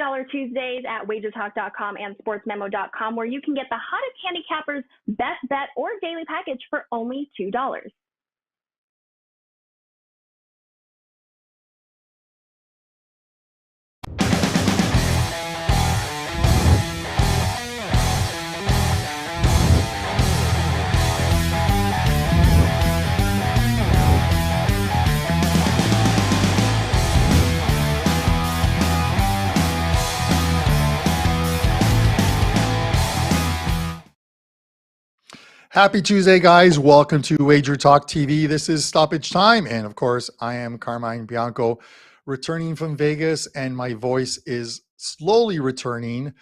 $2 Tuesdays at WagerTalk.com and SportsMemo.com, where you can get the hottest handicappers' best bet or daily package for only $2. Happy Tuesday, guys. Welcome to WagerTalk TV. This is Stoppage Time. And of course, I am Carmine Bianco, returning from Vegas, and my voice is slowly returning.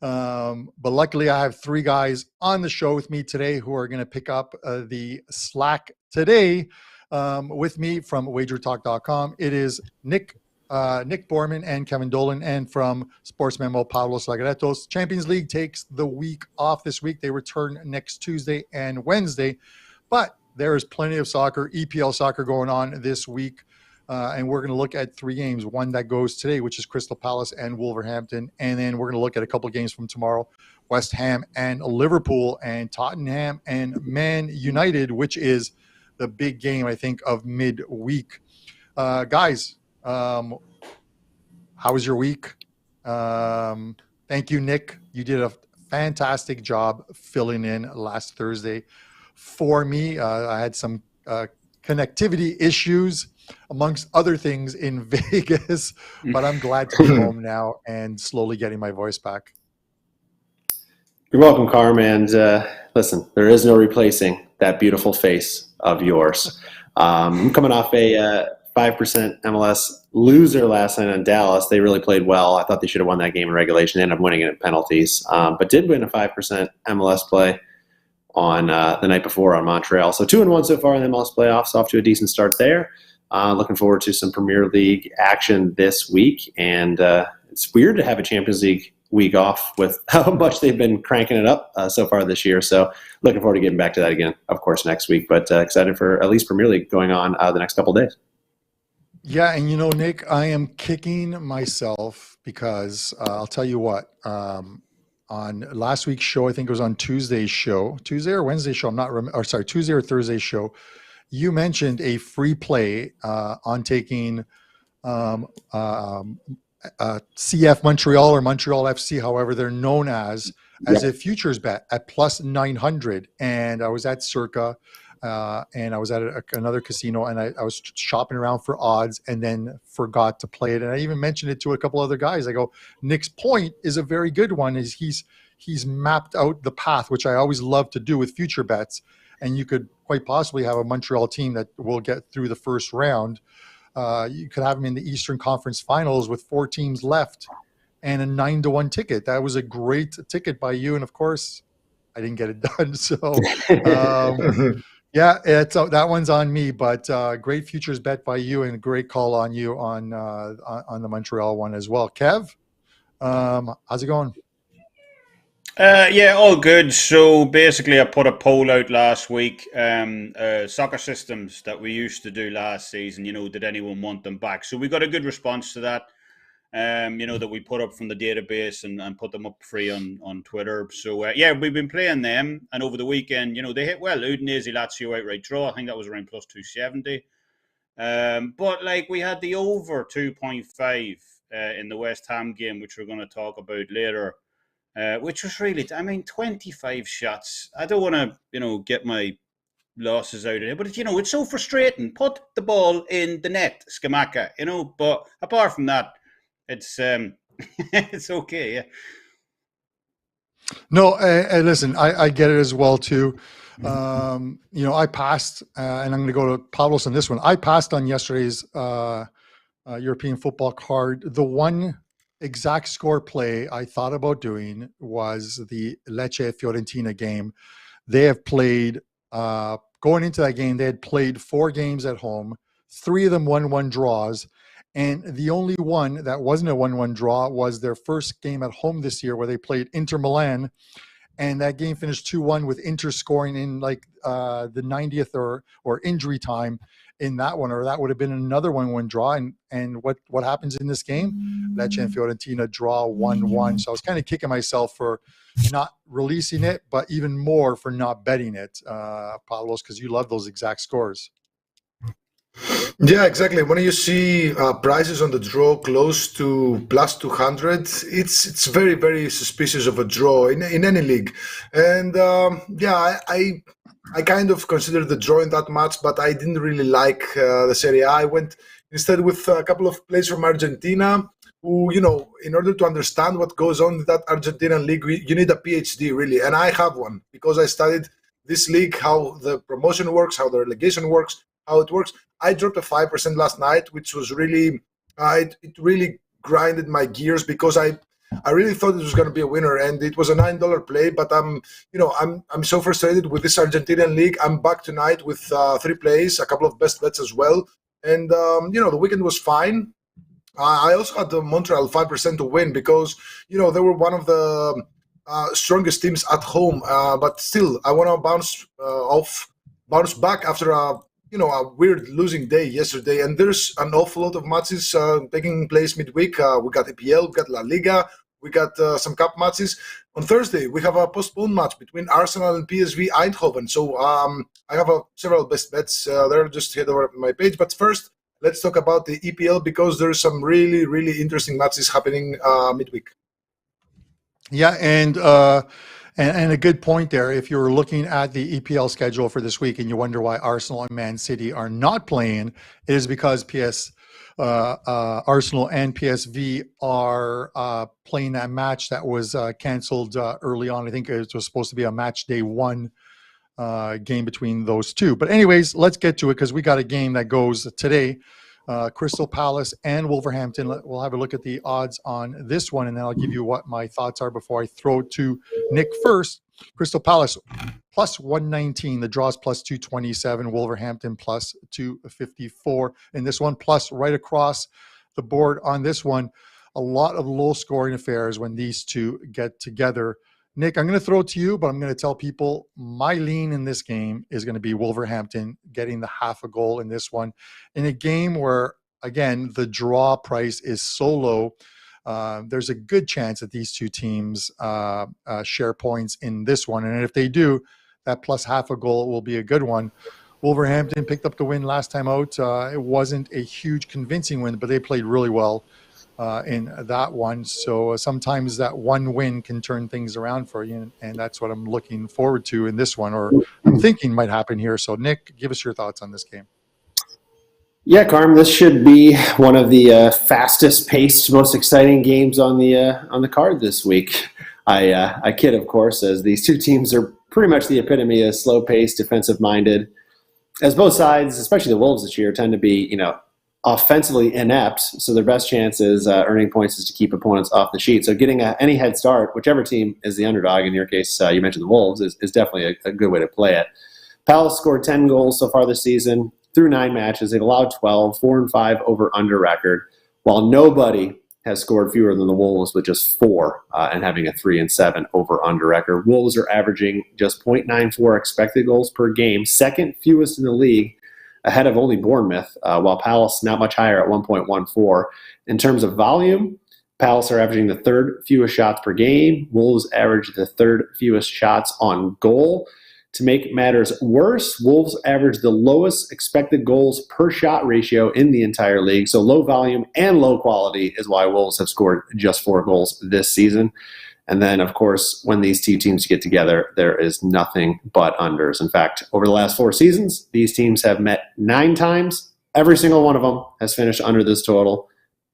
But luckily, I have three guys on the show with me today who are going to pick up the slack today with me from WagerTalk.com. It is Nick Borrman and Kevin Dolan, and from Sports Memo, Pavlos, Laguretos. Champions League takes the week off this week. They return next Tuesday and Wednesday, but there is plenty of soccer, EPL soccer going on this week, and we're going to look at three games. One that goes today, which is Crystal Palace and Wolverhampton, and then we're going to look at a couple of games from tomorrow, West Ham and Liverpool, and Tottenham and Man United, which is the big game, I think, of midweek. Guys, how was your week? Thank you, Nick. You did a fantastic job filling in last Thursday for me. I had some connectivity issues, amongst other things, in Vegas, but I'm glad to be home now and slowly getting my voice back. You're welcome, Carm. And listen, there is no replacing that beautiful face of yours. I'm coming off a 5% MLS loser last night on Dallas. They really played well. I thought they should have won that game in regulation. They ended up winning it in penalties, but did win a 5% MLS play on the night before on Montreal. So 2-1 so far in the MLS playoffs, off to a decent start there. Looking forward to some Premier League action this week. And it's weird to have a Champions League week off with how much they've been cranking it up so far this year. So looking forward to getting back to that again, of course, next week. But excited for at least Premier League going on the next couple of days. Yeah, and you know, Nick, I am kicking myself because I'll tell you what, on last week's show, I think it was on Tuesday or Wednesday show, Tuesday or Thursday show, you mentioned a free play on taking CF Montreal or Montreal FC, however they're known as a futures bet at plus 900. And I was at Circa. And I was at another casino, and I was shopping around for odds and then forgot to play it. And I even mentioned it to a couple other guys. I go, Nick's point is a very good one. Is he's mapped out the path, which I always love to do with future bets. And you could quite possibly have a Montreal team that will get through the first round. You could have them in the Eastern Conference Finals with 4 teams left and a 9-1 ticket. That was a great ticket by you. And of course, I didn't get it done. So, yeah, that one's on me, but great futures bet by you and a great call on you on the Montreal one as well. Kev, how's it going? Yeah, all good. So basically, I put a poll out last week. Soccer systems that we used to do last season, did anyone want them back? So we got a good response to that. That we put up from the database and put them up free on Twitter. So, yeah, we've been playing them. And over the weekend, they hit well. Udinese, Lazio outright draw. I think that was around plus 270. But, we had the over 2.5 in the West Ham game, which we're going to talk about later, which was really, 25 shots. I don't want to, get my losses out of it. But, it's so frustrating. Put the ball in the net, Scamacca, But apart from that, it's it's okay, yeah. No, listen, I get it as well too. I passed, and I'm going to go to Pavlos on this one. I passed on yesterday's European football card. The one exact score play I thought about doing was the Lecce Fiorentina game. They have played, going into that game, they had played 4 games at home, 3 of them 1-1 draws. And the only one that wasn't a 1-1 draw was their first game at home this year, where they played Inter Milan and that game finished 2-1 with Inter scoring in like the 90th or injury time in that one, or that would have been another 1-1 draw. And what happens in this game? Lecce and Fiorentina draw 1-1. So I was kind of kicking myself for not releasing it, but even more for not betting it, Pavlos, because you love those exact scores. Yeah, exactly. When you see prices on the draw close to plus 200, it's very, very suspicious of a draw in any league. And I kind of considered the draw in that match, but I didn't really like the Serie A. I went instead with a couple of players from Argentina who, in order to understand what goes on in that Argentinian league, you need a PhD, really. And I have one because I studied this league, how the promotion works, how the relegation works, how it works. I dropped a 5% last night, which was really, it really grinded my gears because I really thought it was going to be a winner, and it was a $9 play. But I'm so frustrated with this Argentinian league. I'm back tonight with 3 plays, a couple of best bets as well, and the weekend was fine. I also had the Montreal 5% to win because they were one of the strongest teams at home. But still, I want to bounce back after a weird losing day yesterday, and there's an awful lot of matches taking place midweek. We got EPL, we got La Liga, we got some cup matches. On Thursday, we have a postponed match between Arsenal and PSV Eindhoven. So I have several best bets there. Just head over my page. But first, let's talk about the EPL because there's some really, really interesting matches happening midweek. Yeah, and a good point there. If you're looking at the EPL schedule for this week and you wonder why Arsenal and Man City are not playing, it is because Arsenal and PSV are playing that match that was canceled early on. I think it was supposed to be a match day 1 game between those two. But anyways, let's get to it because we got a game that goes today. Crystal Palace and Wolverhampton. We'll have a look at the odds on this one, and then I'll give you what my thoughts are before I throw it to Nick first. Crystal Palace plus 119. The draw's plus 227. Wolverhampton plus 254. In this one, plus right across the board on this one, a lot of low-scoring affairs when these two get together. Nick, I'm going to throw it to you, but I'm going to tell people my lean in this game is going to be Wolverhampton getting the half a goal in this one. In a game where, again, the draw price is so low, there's a good chance that these two teams share points in this one. And if they do, that plus half a goal will be a good one. Wolverhampton picked up the win last time out. It wasn't a huge convincing win, but they played really well in that one. So sometimes that one win can turn things around for you, and that's what I'm looking forward to in this one, or I'm thinking might happen here. So Nick, give us your thoughts on this game. Yeah, Carm, this should be one of the fastest-paced, most exciting games on the card this week. I kid, of course, as these two teams are pretty much the epitome of slow-paced, defensive-minded. As both sides, especially the Wolves this year, tend to be, offensively inept, so their best chance is earning points is to keep opponents off the sheet. So getting any head start, whichever team is the underdog, in your case, you mentioned the Wolves, is definitely a good way to play it. Palace scored 10 goals so far this season through 9 matches. They've allowed 12, 4-5 over-under record, while nobody has scored fewer than the Wolves with just 4 and having a 3-7 over-under record. Wolves are averaging just 0.94 expected goals per game, second fewest in the league, ahead of only Bournemouth, while Palace not much higher at 1.14. In terms of volume, Palace are averaging the 3rd fewest shots per game. Wolves average the 3rd fewest shots on goal. To make matters worse, Wolves average the lowest expected goals per shot ratio in the entire league. So low volume and low quality is why Wolves have scored just 4 goals this season. And then, of course, when these two teams get together, there is nothing but unders. In fact, over the last 4 seasons, these teams have met 9 times. Every single one of them has finished under this total.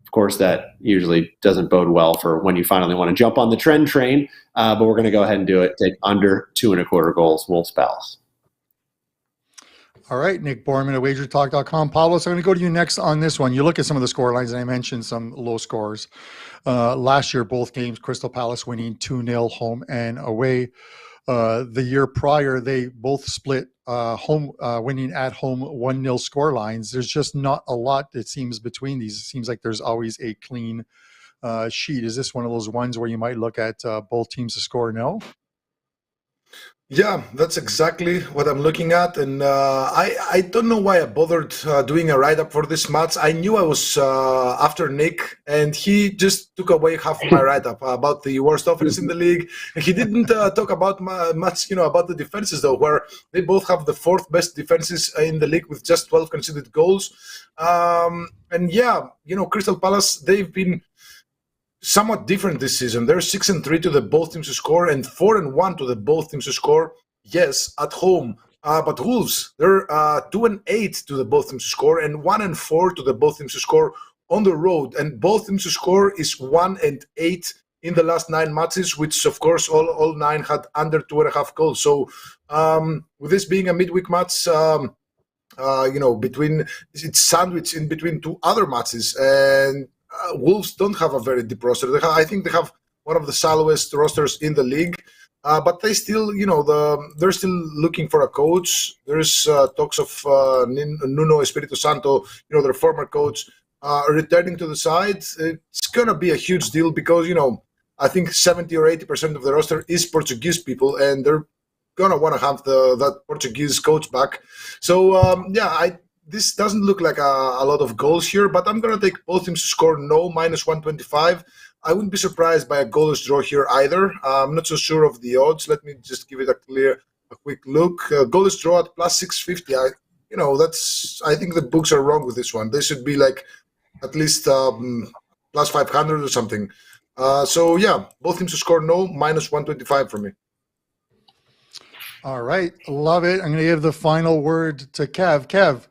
Of course, that usually doesn't bode well for when you finally want to jump on the trend train. But we're going to go ahead and do it. Take under 2.25 goals, Wolves Palace. All right, Nick Borrman at WagerTalk.com. Pavlos, I'm going to go to you next on this one. You look at some of the score lines, and I mentioned some low scores. Last year, both games, Crystal Palace winning 2-0 home and away. The year prior, they both split winning at home 1-0 score lines. There's just not a lot, it seems, between these. It seems like there's always a clean sheet. Is this one of those ones where you might look at both teams to score no? Yeah, that's exactly what I'm looking at, and I don't know why I bothered doing a write up for this match. I knew I was after Nick, and he just took away half of my write up about the worst offense in the league. And he didn't talk about much, about the defenses though, where they both have the fourth best defenses in the league with just 12 conceded goals. And yeah, Crystal Palace, they've been somewhat different this season. They're 6-3 to the both teams to score and 4-1 to the both teams to score. Yes, at home. But Wolves, they're 2-8 to the both teams to score and 1-4 to the both teams to score on the road. And both teams to score is 1-8 in the last 9 matches, which of course all 9 had under 2.5 goals. So with this being a midweek match, between it's sandwiched in between 2 other matches, and Wolves don't have a very deep roster. I think they have one of the shallowest rosters in the league, but they still, they're still looking for a coach. There's talks of Nuno Espirito Santo, their former coach, returning to the side. It's gonna be a huge deal because I think 70 or 80% of the roster is Portuguese people, and they're gonna want to have that Portuguese coach back. So this doesn't look like a lot of goals here, but I'm going to take both teams to score no, -125. I wouldn't be surprised by a goalless draw here either. I'm not so sure of the odds. Let me just give it a quick look. Goalless draw at +650. I think the books are wrong with this one. They should be like at least +500 or something. So yeah, both teams to score no, -125 for me. All right, love it. I'm going to give the final word to Kev. Kev,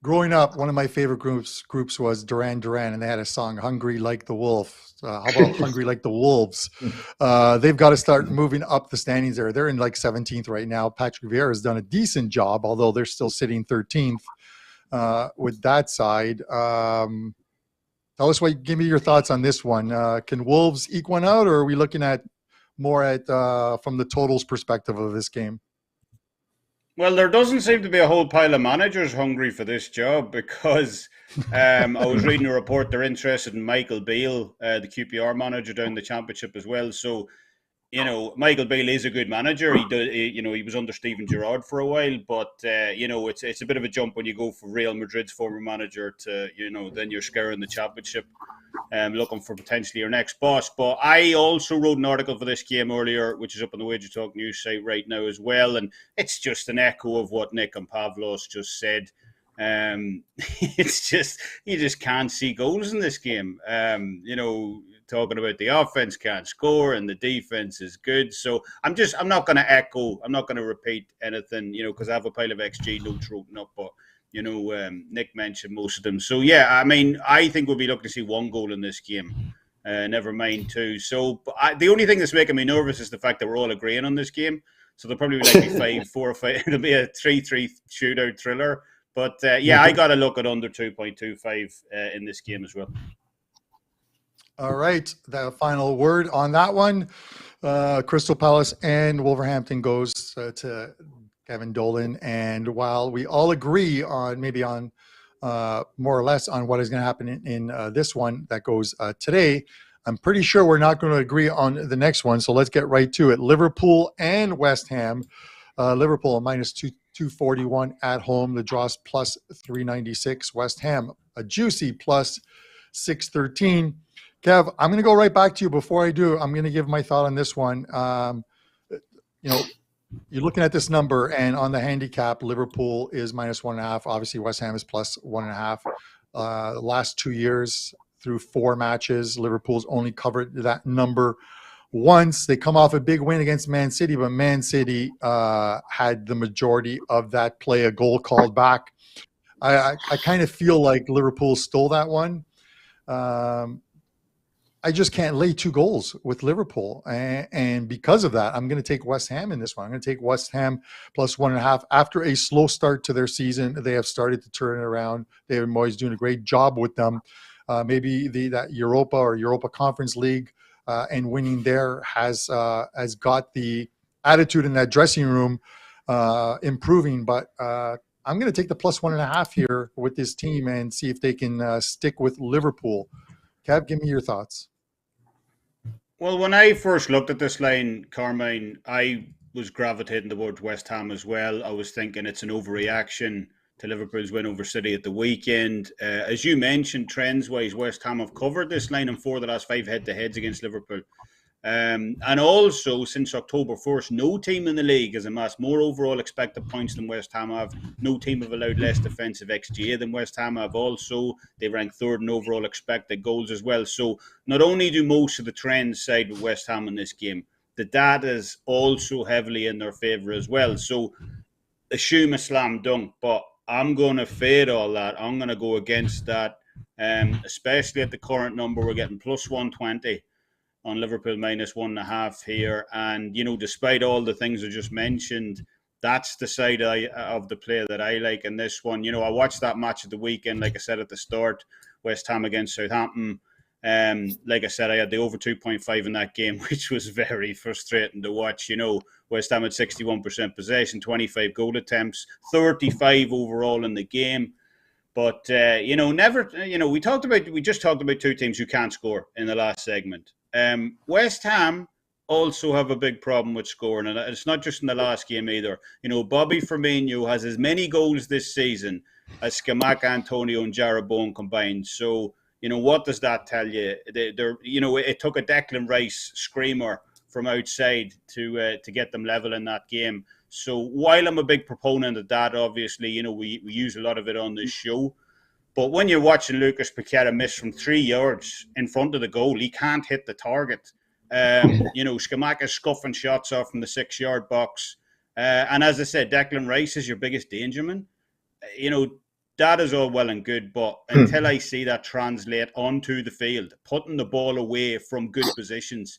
growing up, one of my favorite groups was Duran Duran, and they had a song, Hungry Like the Wolf. How about Hungry Like the Wolves? They've got to start moving up the standings there. They're in like 17th right now. Patrick Vieira has done a decent job, although they're still sitting 13th with that side. Tell us give me your thoughts on this one. Can Wolves eke one out, or are we looking at more at from the totals perspective of this game? Well, there doesn't seem to be a whole pile of managers hungry for this job because I was reading a report they're interested in Michael Beale, the QPR manager down the Championship as well. So, Michael Beale is a good manager. He was under Steven Gerrard for a while, but it's a bit of a jump when you go for Real Madrid's former manager to then you're scouring the Championship, looking for potentially your next boss. But I also wrote an article for this game earlier, which is up on the WagerTalk news site right now as well, and it's just an echo of what Nick and Pavlos just said. It's just you just can't see goals in this game. Talking about the offense can't score and the defense is good. So I'm not going to echo. I'm not going to repeat anything. Because I have a pile of XG notes written up, but. Nick mentioned most of them. So, yeah, I mean, I think we'll be looking to see 1 goal in this game, never mind 2. So, the only thing that's making me nervous is the fact that we're all agreeing on this game. So, there'll probably be like 5-4 or 5. It'll be a 3-3 shootout thriller. But, I got to look at under 2.25 in this game as well. All right. The final word on that one. Crystal Palace and Wolverhampton goes to Kevin Dolan, and while we all agree on more or less on what is going to happen in this one that goes today, I'm pretty sure we're not going to agree on the next one. So let's get right to it. Liverpool and West Ham. Liverpool -241 at home. The draw's +396. West Ham a juicy +613. Kev, I'm going to go right back to you. Before I do, I'm going to give my thought on this one. You're looking at this number, and on the handicap, Liverpool is -1.5. Obviously, West Ham is +1.5. The last 2 years, through 4 matches, Liverpool's only covered that number once. They come off a big win against Man City, but Man City had the majority of that play, a goal called back. I kind of feel like Liverpool stole that one. I just can't lay 2 goals with Liverpool. And because of that, I'm going to take West Ham in this one. I'm going to take West Ham +1.5. After a slow start to their season, they have started to turn it around. David Moyes doing a great job with them. Maybe that Europa or Europa Conference League and winning there has got the attitude in that dressing room improving. But I'm going to take the +1.5 here with this team and see if they can stick with Liverpool. Kev, give me your thoughts. Well, when I first looked at this line, Carmine, I was gravitating towards West Ham as well. I was thinking it's an overreaction to Liverpool's win over City at the weekend. As you mentioned, trends-wise, West Ham have covered this line in 4 of the last 5 head-to-heads against Liverpool. And also, since October 1st, no team in the league has amassed more overall expected points than West Ham have. No team have allowed less defensive XGA than West Ham have. Also, they rank 3rd in overall expected goals as well. So not only do most of the trends side with West Ham in this game, the data is also heavily in their favour as well. So assume a slam dunk, but I'm going to fade all that. I'm going to go against that, especially at the current number. We're getting plus 120 on Liverpool minus 1.5 here. And, you know, despite all the things I just mentioned, that's the side of the play that I like in this one. You know, I watched that match at the weekend, like I said at the start, West Ham against Southampton. Like I said, I had the over 2.5 in that game, which was very frustrating to watch. You know, West Ham had 61% possession, 25 goal attempts, 35 overall in the game. But, you know, we just talked about 2 teams who can't score in the last segment. West Ham also have a big problem with scoring, and it's not just in the last game either. You know, Bobby Firmino has as many goals this season as Scamacca, Antonio, and Jarrod Bowen combined. So, you know, what does that tell you? It took a Declan Rice screamer from outside to get them level in that game. So while I'm a big proponent of that, obviously, you know, we use a lot of it on this show. But when you're watching Lucas Paqueta miss from 3 yards in front of the goal, he can't hit the target. You know, Scamacca's scuffing shots off from the 6-yard box. And as I said, Declan Rice is your biggest danger man. You know, that is all well and good, but until I see that translate onto the field, putting the ball away from good positions,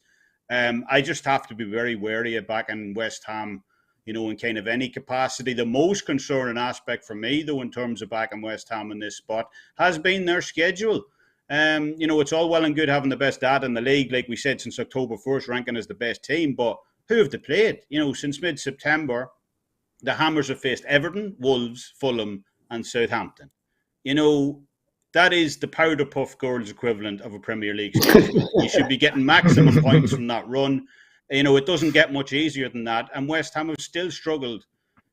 I just have to be very wary of backing West Ham, you know, in kind of any capacity. The most concerning aspect for me, though, in terms of backing West Ham in this spot, has been their schedule. You know, it's all well and good having the best data in the league, like we said, since October 1st, ranking as the best team, but who have they played? You know, since mid-September, the Hammers have faced Everton, Wolves, Fulham, and Southampton. You know, that is the powder puff girls equivalent of a Premier League schedule. You should be getting maximum points from that run. You know, it doesn't get much easier than that. And West Ham have still struggled,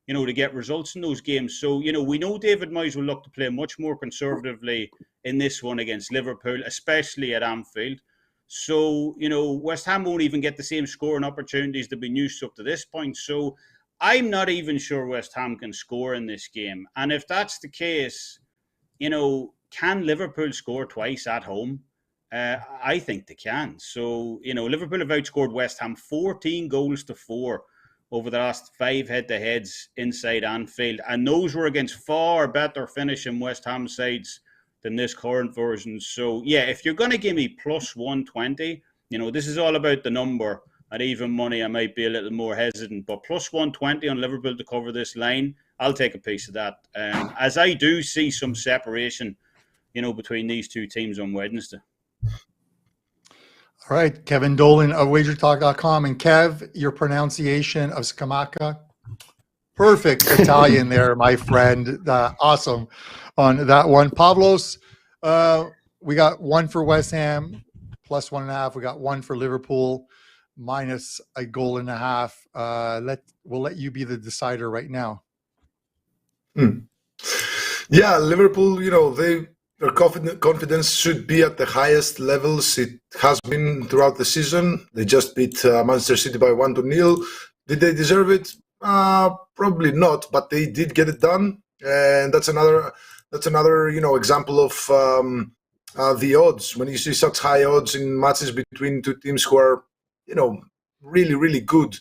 you know, to get results in those games. So, you know, we know David Moyes will look to play much more conservatively in this one against Liverpool, especially at Anfield. So, you know, West Ham won't even get the same scoring opportunities they've been used to up to this point. So I'm not even sure West Ham can score in this game. And if that's the case, you know, can Liverpool score twice at home? I think they can. So, you know, Liverpool have outscored West Ham 14-4 over the last 5 head-to-heads inside Anfield. And those were against far better finishing West Ham sides than this current version. So, yeah, if you're going to give me plus 120, you know, this is all about the number. At even money, I might be a little more hesitant. But plus 120 on Liverpool to cover this line, I'll take a piece of that. As I do see some separation, you know, between these 2 teams on Wednesday. All right, Kevin Dolan of WagerTalk.com. And Kev, your pronunciation of Scamacca, perfect Italian there, my friend. Awesome on that one. Pavlos, we got 1 for West Ham, plus 1.5. We got 1 for Liverpool, minus a goal and a half. We'll let you be the decider right now. Yeah, Liverpool, you know, their confidence should be at the highest levels it has been throughout the season. They just beat Manchester City by 1-0. Did they deserve it? Probably not, but they did get it done, and that's another you know, example of the odds. When you see such high odds in matches between 2 teams who are, you know, really, really good,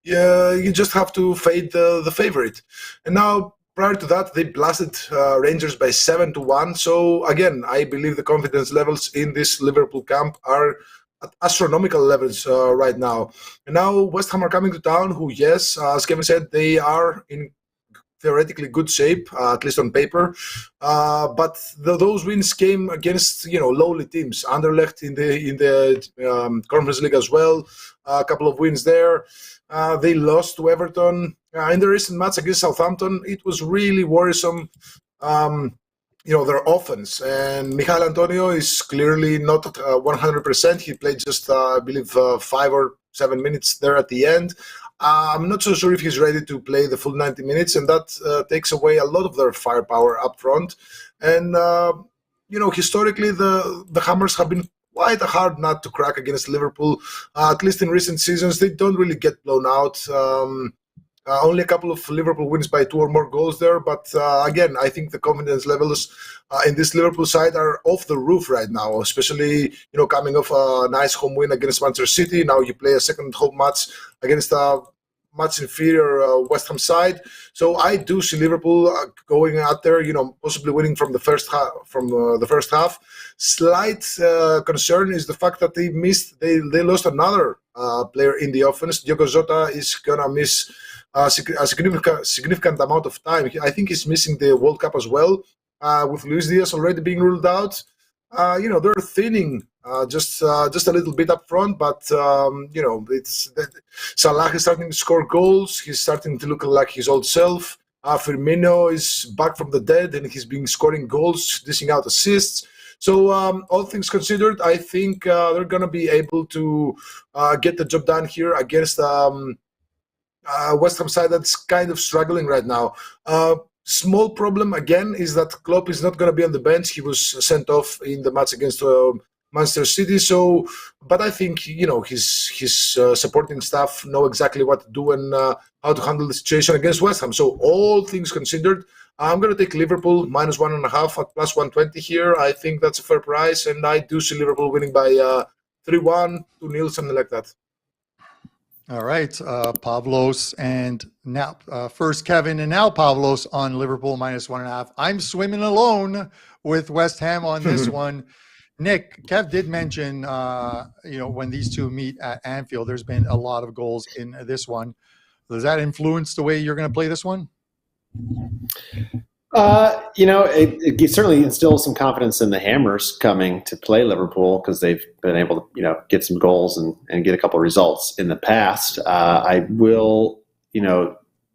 you just have to fade the favorite. And now, prior to that, they blasted Rangers by 7-1. So again, I believe the confidence levels in this Liverpool camp are at astronomical levels right now. And now West Ham are coming to town, who, yes, as Kevin said, they are in theoretically good shape, at least on paper. But those wins came against, you know, lowly teams. Anderlecht in the Conference League as well. A couple of wins there. They lost to Everton. In the recent match against Southampton, it was really worrisome, you know, their offense. And Michail Antonio is clearly not at 100%. He played just, I believe, 5 or 7 minutes there at the end. I'm not so sure if he's ready to play the full 90 minutes, and that takes away a lot of their firepower up front. And historically, the Hammers have been quite a hard nut to crack against Liverpool. At least in recent seasons, they don't really get blown out. Only a couple of Liverpool wins by 2 or more goals there. But again, I think the confidence levels in this Liverpool side are off the roof right now, especially, coming off a nice home win against Manchester City. Now you play a second home match against a much inferior West Ham side. So I do see Liverpool going out there, possibly winning from the first half. Slight concern is the fact that they lost another player in the offense. Diogo Jota is gonna miss a significant amount of time. I think he's missing the World Cup as well, with Luis Diaz already being ruled out. They're thinning just a little bit up front, but Salah is starting to score goals. He's starting to look like his old self. Firmino is back from the dead, and he's been scoring goals, dishing out assists. So all things considered, I think they're going to be able to get the job done here against West Ham side that's kind of struggling right now. Small problem again is that Klopp is not going to be on the bench. He was sent off in the match against Manchester City. So, but I think his supporting staff know exactly what to do and how to handle the situation against West Ham. So, all things considered, I'm going to take Liverpool -1.5 at +120 here. I think that's a fair price, and I do see Liverpool winning by 3-1, 2-0, something like that. All right, Pavlos, and now first Kevin, and now Pavlos on Liverpool -1.5. I'm swimming alone with West Ham on this one. Nick, Kev did mention, when these two meet at Anfield, there's been a lot of goals in this one. Does that influence the way you're going to play this one? It certainly instills some confidence in the Hammers coming to play Liverpool because they've been able to, get some goals and get a couple of results in the past. I will,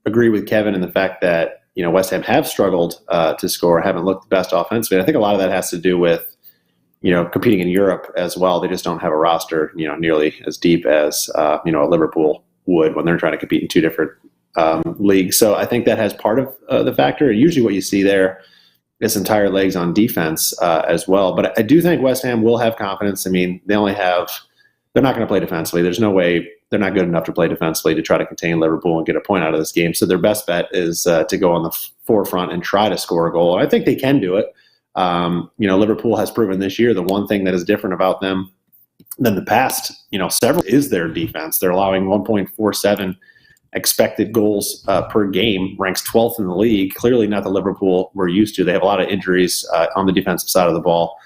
agree with Kevin in the fact that, West Ham have struggled to score, haven't looked the best offensively. I think a lot of that has to do with, competing in Europe as well. They just don't have a roster, nearly as deep as, a Liverpool would when they're trying to compete in two different league. So I think that has part of the factor. Usually what you see there is entire legs on defense as well. But I do think West Ham will have confidence. I mean, they're not going to play defensively. There's no way they're not good enough to play defensively to try to contain Liverpool and get a point out of this game. So their best bet is to go on the forefront and try to score a goal. And I think they can do it. Liverpool has proven this year the one thing that is different about them than the past, several is their defense. They're allowing 1.47 expected goals per game, ranks 12th in the league. Clearly not the Liverpool we're used to. They have a lot of injuries on the defensive side of the ball.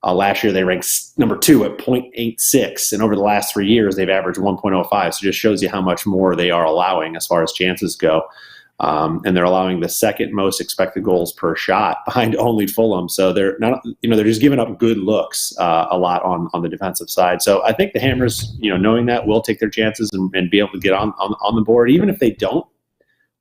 Last year, they ranked number 2 at 0.86, and over the last 3 years, they've averaged 1.05. So it just shows you how much more they are allowing as far as chances go. And they're allowing the second most expected goals per shot behind only Fulham. So they're not, they're just giving up good looks a lot on the defensive side. So I think the Hammers, knowing that, will take their chances and be able to get on the board. Even if they don't,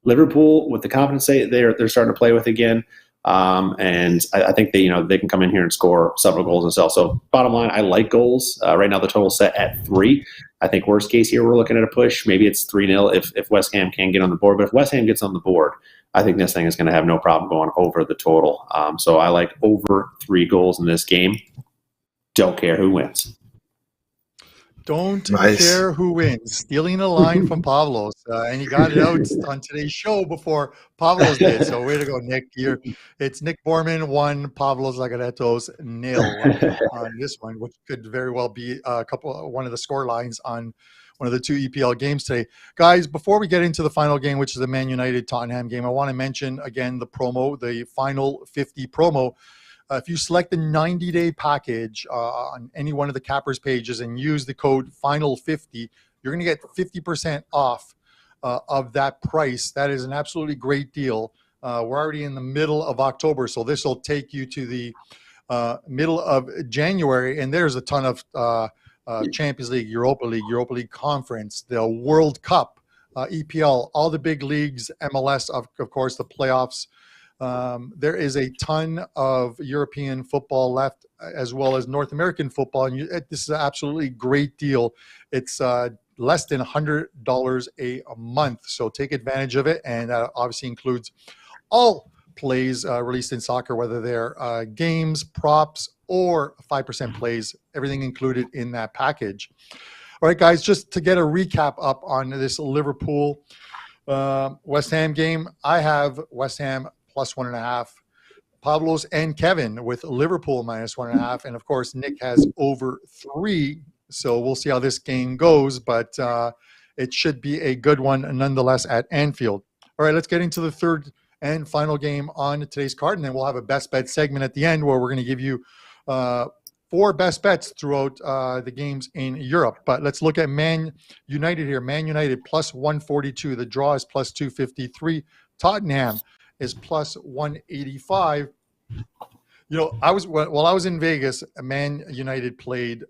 Liverpool, with the confidence they're starting to play with again, and I think they can come in here and score several goals themselves. So bottom line, I like goals. Right now the total's set at 3. I think worst case here, we're looking at a push. Maybe it's 3-0 if West Ham can get on the board. But if West Ham gets on the board, I think this thing is going to have no problem going over the total. So I like over 3 goals in this game. Don't care who wins. Don't care who wins. Stealing a line from Pavlos. And he got it out on today's show before Pavlos did. So way to go, Nick. It's Nick Borrman 1, Pavlos Laguretos 0 on this one, which could very well be one of the score lines on one of the 2 EPL games today. Guys, before we get into the final game, which is the Man United Tottenham game, I want to mention again the promo, the Final 50 promo. If you select the 90-day package on any one of the Cappers pages and use the code FINAL50, you're going to get 50% off of that price. That is an absolutely great deal. We're already in the middle of October, so this will take you to the middle of January, and there's a ton of Champions League, Europa League Conference, the World Cup, EPL, all the big leagues, MLS, of course, the playoffs. There is a ton of European football left, as well as North American football, and this is an absolutely great deal. It's less than $100 a month. So take advantage of it. And that obviously includes all plays released in soccer, whether they're games, props, or 5% plays, everything included in that package. All right, guys, just to get a recap up on this Liverpool West Ham game, I have West Ham plus 1.5. Pavlos and Kevin with Liverpool minus 1.5. And of course, Nick has over 3. So we'll see how this game goes, but it should be a good one nonetheless at Anfield. All right, let's get into the third and final game on today's card, and then we'll have a best bet segment at the end where we're going to give you 4 best bets throughout the games in Europe. But let's look at Man United here. Man United plus 142. The draw is plus 253. Tottenham is plus 185. You know, while I was in Vegas, Man United played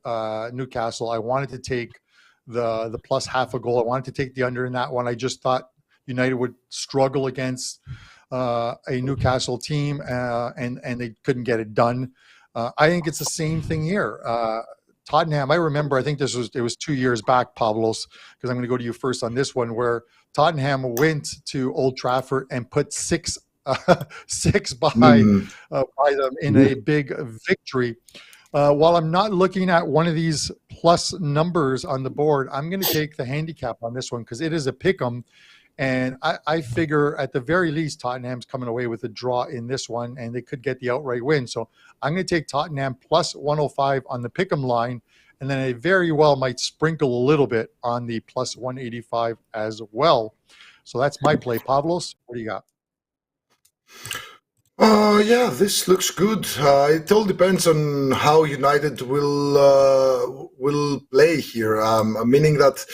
Newcastle. I wanted to take the plus half a goal. I wanted to take the under in that one. I just thought United would struggle against a Newcastle team, and they couldn't get it done. I think it's the same thing here. Tottenham, I remember, I think it was 2 years back, Pavlos, because I'm going to go to you first on this one, where Tottenham went to Old Trafford and put six by them in a big victory. While I'm not looking at one of these plus numbers on the board, I'm going to take the handicap on this one because it is a pick 'em. And I figure at the very least, Tottenham's coming away with a draw in this one, and they could get the outright win. So I'm going to take Tottenham plus 105 on the pick'em line, and then I very well might sprinkle a little bit on the plus 185 as well. So that's my play. Pavlos, what do you got? Yeah, this looks good. It all depends on how United will play here. Meaning that,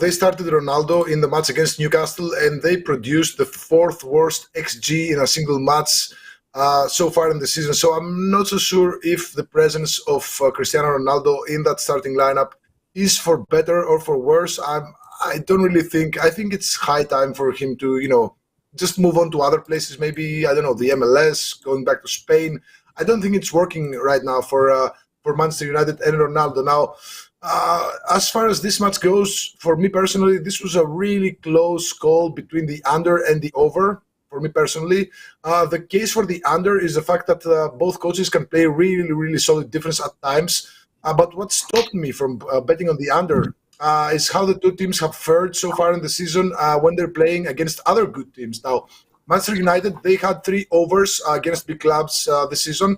they started Ronaldo in the match against Newcastle, and they produced the 4th worst XG in a single match so far in the season. So I'm not so sure if the presence of Cristiano Ronaldo in that starting lineup is for better or for worse. I don't really think. I think it's high time for him to, just move on to other places, maybe, I don't know, the MLS, going back to Spain. I don't think it's working right now for Manchester United and Ronaldo. Now, as far as this match goes, for me personally, this was a really close call between the under and the over, for me personally. The case for the under is the fact that both coaches can play really, really solid defense at times. But what stopped me from betting on the under is how the two teams have fared so far in the season when they're playing against other good teams. Now, Manchester United, they had 3 overs against big clubs this season.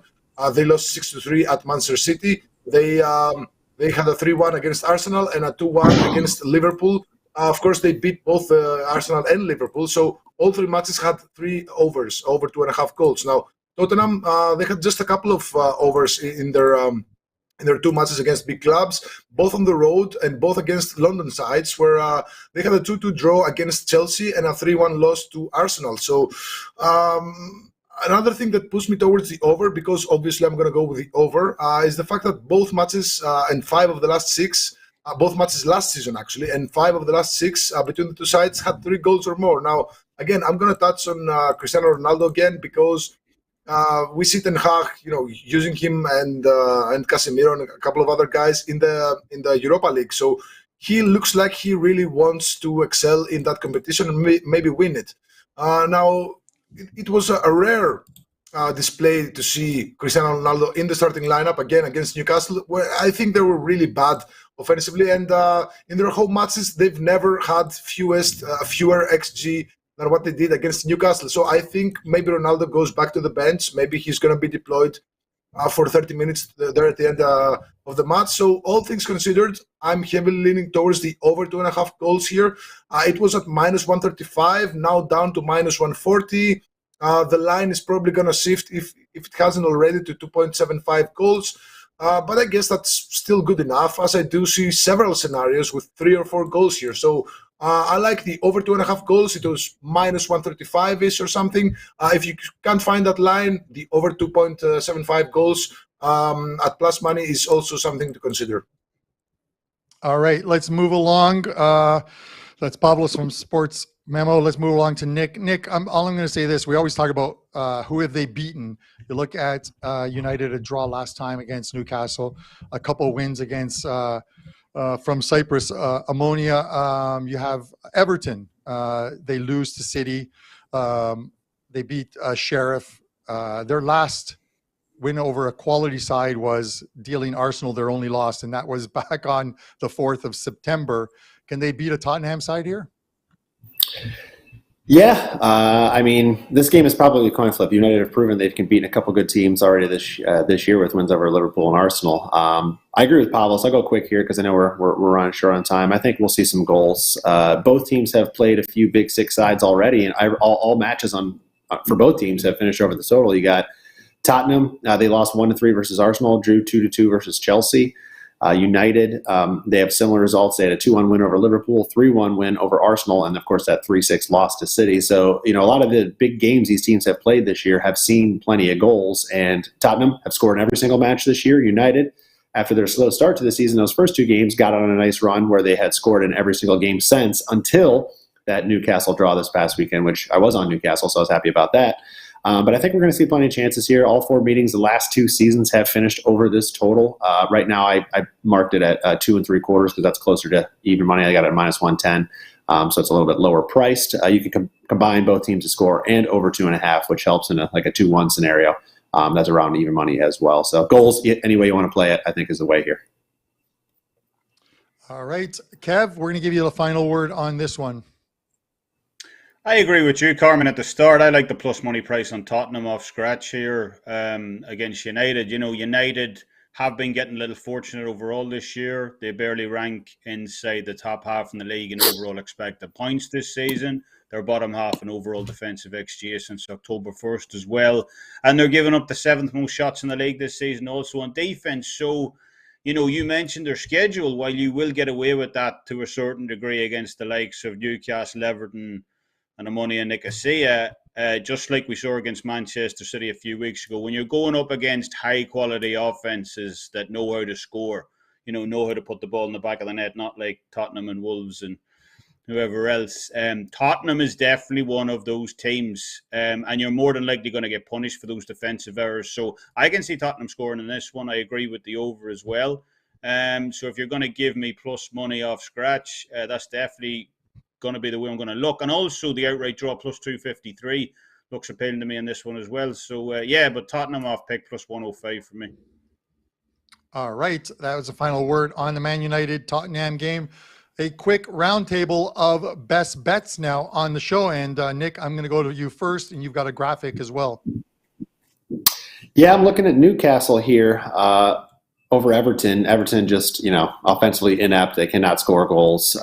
They lost 6-3 at Manchester City. They had a 3-1 against Arsenal and a 2-1 against Liverpool. Of course, they beat both Arsenal and Liverpool. So all 3 matches had 3 overs, over 2.5 goals. Now, Tottenham, they had just a couple of overs in their 2 matches against big clubs, both on the road and both against London sides, where they had a 2-2 draw against Chelsea and a 3-1 loss to Arsenal. So another thing that pushed me towards the over, because obviously I'm going to go with the over, is the fact that both matches and 5 of the last 6, both matches last season actually, and 5 of the last 6 between the two sides had 3 goals or more. Now, again, I'm going to touch on Cristiano Ronaldo again, because we see Ten Hag, using him and Casemiro and a couple of other guys in the Europa League. So he looks like he really wants to excel in that competition and maybe win it. Now, it was a rare display to see Cristiano Ronaldo in the starting lineup again against Newcastle, where I think they were really bad offensively, and in their home matches they've never had fewer XG than what they did against Newcastle. So I think maybe Ronaldo goes back to the bench. Maybe he's going to be deployed for 30 minutes there at the end of the match. So all things considered, I'm heavily leaning towards the over 2.5 goals here. It was at minus 135, now down to minus 140. The line is probably going to shift if it hasn't already to 2.75 goals. But I guess that's still good enough, as I do see several scenarios with 3 or 4 goals here. So I like the over 2.5 goals. It was minus 135-ish or something. If you can't find that line, the over 2.75 goals at plus money is also something to consider. All right, let's move along. That's Pavlos from Sports Memo. Let's move along to Nick. Nick, all I'm going to say this. We always talk about who have they beaten. You look at United, a draw last time against Newcastle, a couple wins against from Cyprus, Ammonia. You have Everton. They lose to City. They beat Sheriff. Their last win over a quality side was dealing Arsenal their only loss, and that was back on the 4th of September. Can they beat a Tottenham side here? Yeah, I mean, this game is probably a coin flip. United have proven they can beat a couple good teams already this year with wins over Liverpool and Arsenal. I agree with Pavlos. I'll go quick here because I know we're running short on time. I think we'll see some goals. Both teams have played a few Big Six sides already, and all matches for both teams have finished over the total. You got Tottenham. They lost 1-3 versus Arsenal, drew 2-2 versus Chelsea. United, they have similar results. They had a 2-1 win over Liverpool, 3-1 win over Arsenal, and of course that 3-6 loss to City. So, a lot of the big games these teams have played this year have seen plenty of goals, and Tottenham have scored in every single match this year. United, after their slow start to the season, those first two games got on a nice run where they had scored in every single game since, until that Newcastle draw this past weekend, which I was on Newcastle, so I was happy about that. But I think we're going to see plenty of chances here. All 4 meetings the last 2 seasons have finished over this total. Right now, I marked it at 2 3/4 because that's closer to even money. I got it at -110, so it's a little bit lower priced. You can combine both teams to score and over 2.5, which helps in a 2-1 scenario. That's around even money as well. So goals, any way you want to play it, I think is the way here. All right, Kev, we're going to give you the final word on this one. I agree with you, Carmen, at the start. I like the plus money price on Tottenham off scratch here against United. United have been getting a little fortunate overall this year. They barely rank inside the top half in the league in overall expected points this season. They're bottom half in overall defensive XG since October 1st as well. And they're giving up the 7th most shots in the league this season also on defense. So, you mentioned their schedule. While you will get away with that to a certain degree against the likes of Newcastle, Everton, and Ammonia and Nicosia, just like we saw against Manchester City a few weeks ago, when you're going up against high-quality offenses that know how to score, know how to put the ball in the back of the net, not like Tottenham and Wolves and whoever else. Tottenham is definitely one of those teams, and you're more than likely going to get punished for those defensive errors. So I can see Tottenham scoring in this one. I agree with the over as well. So if you're going to give me plus money off scratch, that's definitely going to be the way I'm going to look. And also the outright draw plus 253 looks appealing to me in this one as well. So but Tottenham off pick plus 105 for me. All right, that was the final word on the Man United Tottenham game. A quick roundtable of best bets now on the show, and Nick, I'm going to go to you first, and you've got a graphic as well. Yeah, I'm looking at Newcastle here over Everton. Everton just, offensively inept. They cannot score goals.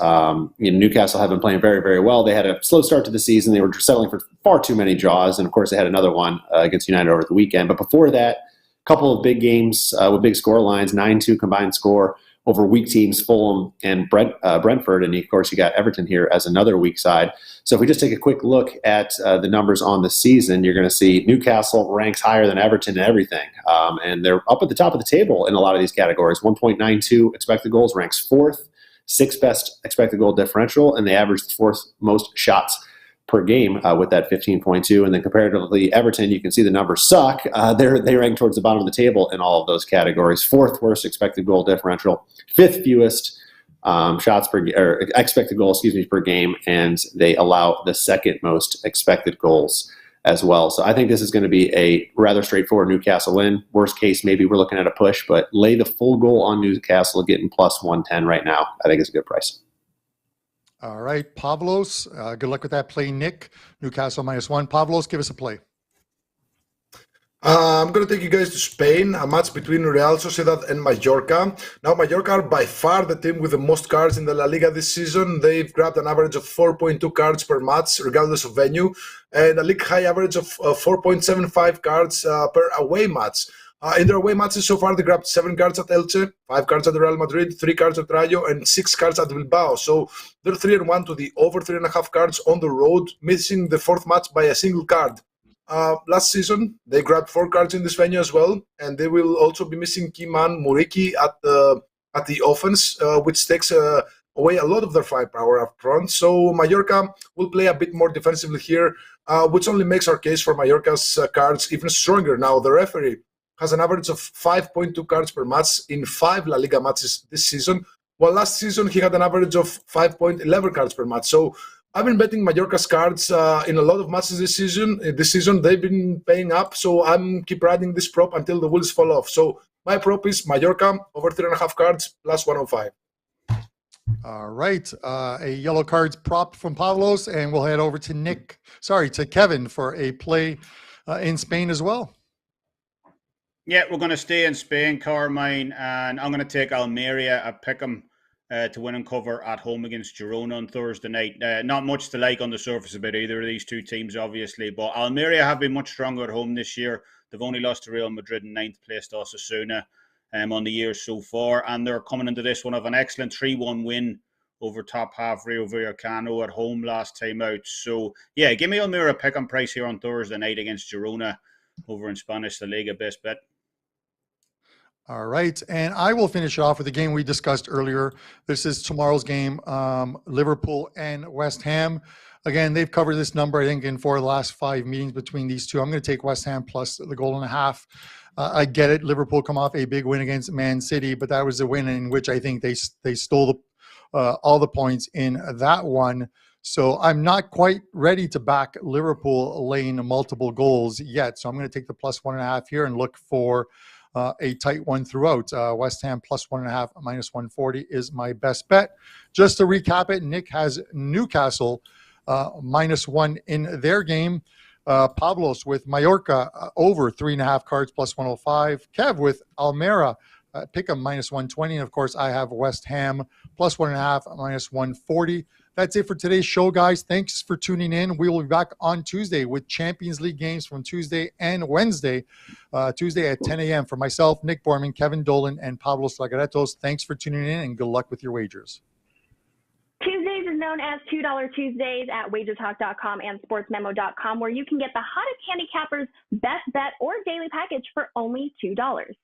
Newcastle have been playing very, very well. They had a slow start to the season. They were settling for far too many draws, and of course they had another one against United over the weekend. But before that, a couple of big games with big score lines, 9-2 combined score over weak teams, Fulham and Brentford. And of course, you got Everton here as another weak side. So if we just take a quick look at the numbers on the season, you're going to see Newcastle ranks higher than Everton in everything. And they're up at the top of the table in a lot of these categories. 1.92 expected goals, ranks 4th, 6th best expected goal differential, and they average the 4th most shots per game with that 15.2. And then comparatively, Everton, you can see the numbers suck. They rank towards the bottom of the table in all of those categories. 4th worst expected goal differential, 5th fewest expected goals, per game, and they allow the 2nd most expected goals as well. So I think this is going to be a rather straightforward Newcastle win. Worst case, maybe we're looking at a push, but lay the full goal on Newcastle, getting plus 110 right now. I think it's a good price. All right, Pavlos, good luck with that play, Nick. Newcastle -1. Pavlos, give us a play. I'm going to take you guys to Spain, a match between Real Sociedad and Mallorca. Now, Mallorca are by far the team with the most cards in the La Liga this season. They've grabbed an average of 4.2 cards per match, regardless of venue, and a league high average of 4.75 cards per away match. In their away matches so far, they grabbed 7 cards at Elche, 5 cards at Real Madrid, 3 cards at Rayo, and 6 cards at Bilbao. So they're 3-1 to the over 3.5 cards on the road, missing the 4th match by a single card. Last season, they grabbed 4 cards in this venue as well, and they will also be missing key man Muriqi at the offense, which takes away a lot of their firepower up front. So Mallorca will play a bit more defensively here, which only makes our case for Mallorca's cards even stronger. Now, the referee has an average of 5.2 cards per match in 5 La Liga matches this season, Well, last season he had an average of 5.11 cards per match. So I've been betting Mallorca's cards in a lot of matches this season. This season they've been paying up, so I'm keep riding this prop until the wheels fall off. So my prop is Mallorca over 3.5 cards plus 105. All right, a yellow cards prop from Pavlos, and we'll head over to Kevin for a play in Spain as well. Yeah, we're going to stay in Spain, Carmine, and I'm going to take Almeria at Pickham to win and cover at home against Girona on Thursday night. Not much to like on the surface about either of these two teams, obviously, but Almeria have been much stronger at home this year. They've only lost to Real Madrid in 9th place to Osasuna on the year so far, and they're coming into this one of an excellent 3-1 win over top half Rio Vallecano at home last time out. So, yeah, give me Almeria Pickham price here on Thursday night against Girona over in Spanish La Liga, best bet. All right, and I will finish it off with the game we discussed earlier. This is tomorrow's game, Liverpool and West Ham. Again, they've covered this number, I think, in 4 of the last 5 meetings between these two. I'm going to take West Ham plus the goal and a half. I get it. Liverpool come off a big win against Man City, but that was a win in which I think they stole all the points in that one. So I'm not quite ready to back Liverpool laying multiple goals yet. So I'm going to take the plus 1.5 here and look for a tight one throughout. West Ham plus 1.5 minus 140 is my best bet. Just to recap it, Nick has Newcastle -1 in their game. Pavlos with Mallorca over 3.5 cards plus 105. Kev with Almeria Pickham -120. And of course, I have West Ham plus 1.5 minus 140. That's it for today's show, guys. Thanks for tuning in. We will be back on Tuesday with Champions League games from Tuesday and Wednesday. Tuesday at 10 a.m. For myself, Nick Borrman, Kevin Dolan, and Pavlos Laguretos. Thanks for tuning in, and good luck with your wagers. Tuesdays is known as $2 Tuesdays at WagerTalk.com and SportsMemo.com, where you can get the hottest handicappers' best bet or daily package for only $2.